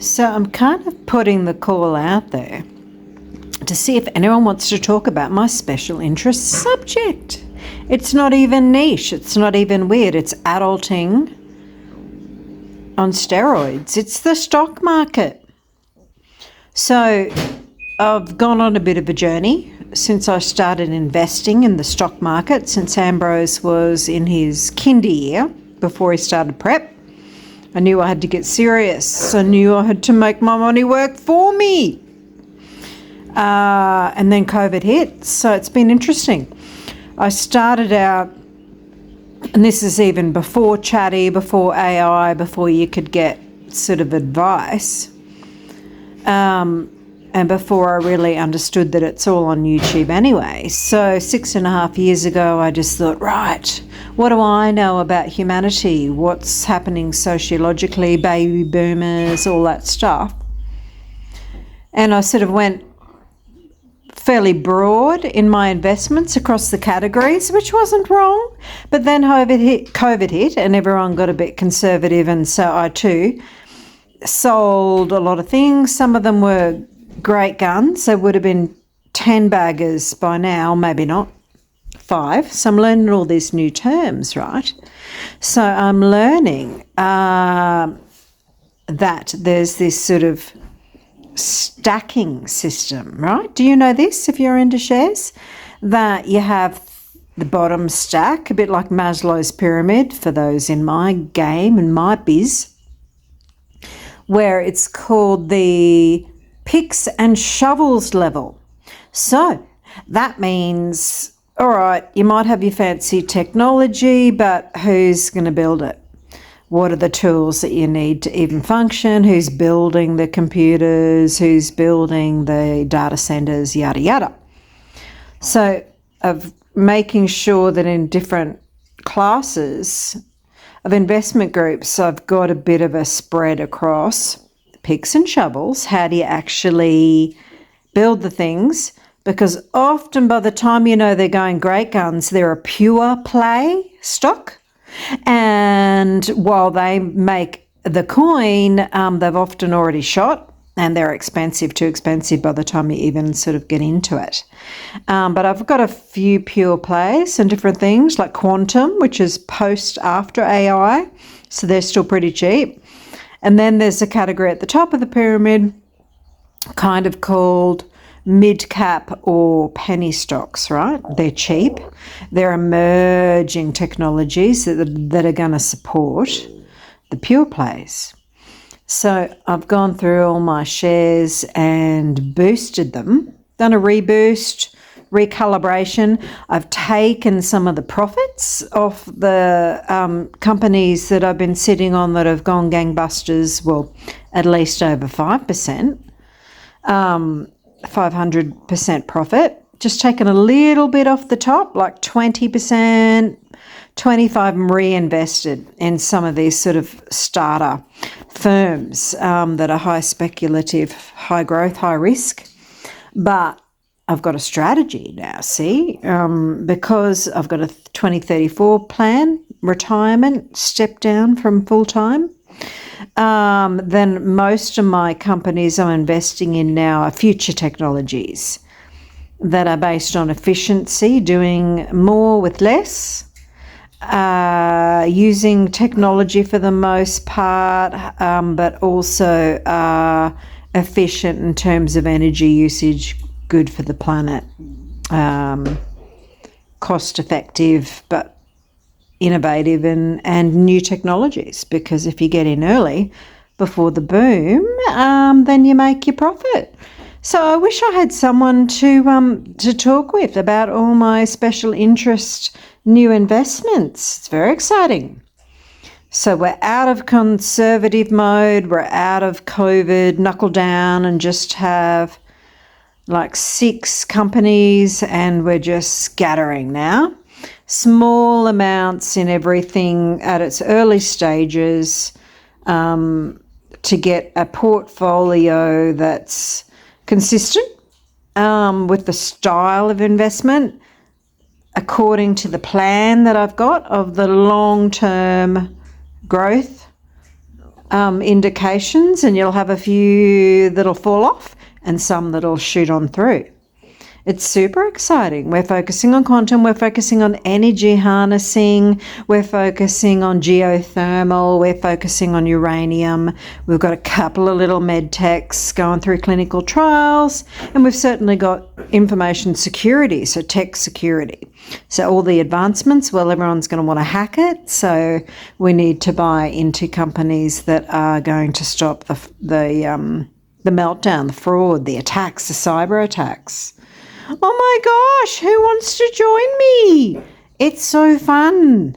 So I'm kind of putting the call out there to see if anyone wants to talk about my special interest subject. It's not even niche, it's not even weird, it's adulting on steroids. It's the stock market. So I've gone on a bit of a journey since I started investing in the stock market, since Ambrose was in his kinder year before he started prep. I knew I had to get serious. I knew I had to make my money work for me. And then COVID hit, so it's been interesting. I started out, and this is even before Chatty, before AI, before you could get sort of advice, and before I really understood that it's all on YouTube anyway. So 6.5 years ago, I just thought, right, what do I know about humanity? What's happening sociologically, baby boomers, all that stuff. And I sort of went fairly broad in my investments across the categories, which wasn't wrong. But then COVID hit and everyone got a bit conservative, and so I too sold a lot of things. Some of them were great guns. They would have been 10 baggers by now, maybe not 5. So I'm learning all these new terms, right? So I'm learning that there's this sort of stacking system, right? Do you know this if you're into shares? That you have the bottom stack, a bit like Maslow's pyramid for those in my game and my biz, where it's called the picks and shovels level. So that means, all right, you might have your fancy technology, but who's going to build it? What are the tools that you need to even function? Who's building the computers? Who's building the data centers? Yada, yada. So of making sure that in different classes of investment groups, I've got a bit of a spread across picks and shovels. How do you actually build the things? Because often by the time you know they're going great guns, they're a pure play stock. And while they make the coin, they've often already shot and they're expensive, too expensive by the time you even sort of get into it. But I've got a few pure plays and different things like quantum, which is post after AI. So they're still pretty cheap. And then there's a category at the top of the pyramid kind of called mid-cap or penny stocks, right? They're cheap. They're emerging technologies that are going to support the pure plays. So I've gone through all my shares and boosted them, done a reboost, recalibration. I've taken some of the profits off the companies that I've been sitting on that have gone gangbusters, well, at least over 5%, 500% profit. Just taken a little bit off the top, like 20%, 25% and reinvested in some of these sort of starter firms that are high speculative, high growth, high risk. But I've got a strategy now, see, because I've got a 2034 plan, retirement, step down from full-time. Then most of my companies I'm investing in now are future technologies that are based on efficiency, doing more with less, using technology for the most part, but also efficient in terms of energy usage, good for the planet, cost effective, but innovative and new technologies, because if you get in early before the boom, then you make your profit. So I wish I had someone to talk with about all my special interest new investments. It's very exciting. So we're out of conservative mode, we're out of COVID, knuckle down and just have like 6 companies, and we're just scattering now. Small amounts in everything at its early stages to get a portfolio that's consistent with the style of investment according to the plan that I've got of the long-term growth indications, and you'll have a few that'll fall off and some that'll shoot on through. It's super exciting. We're focusing on quantum, we're focusing on energy harnessing, we're focusing on geothermal, we're focusing on uranium. We've got a couple of little med techs going through clinical trials, and we've certainly got information security, so tech security. So all the advancements, well, everyone's going to want to hack it, so we need to buy into companies that are going to stop the meltdown, the fraud, the attacks, the cyber attacks. Oh my gosh, who wants to join me? It's so fun.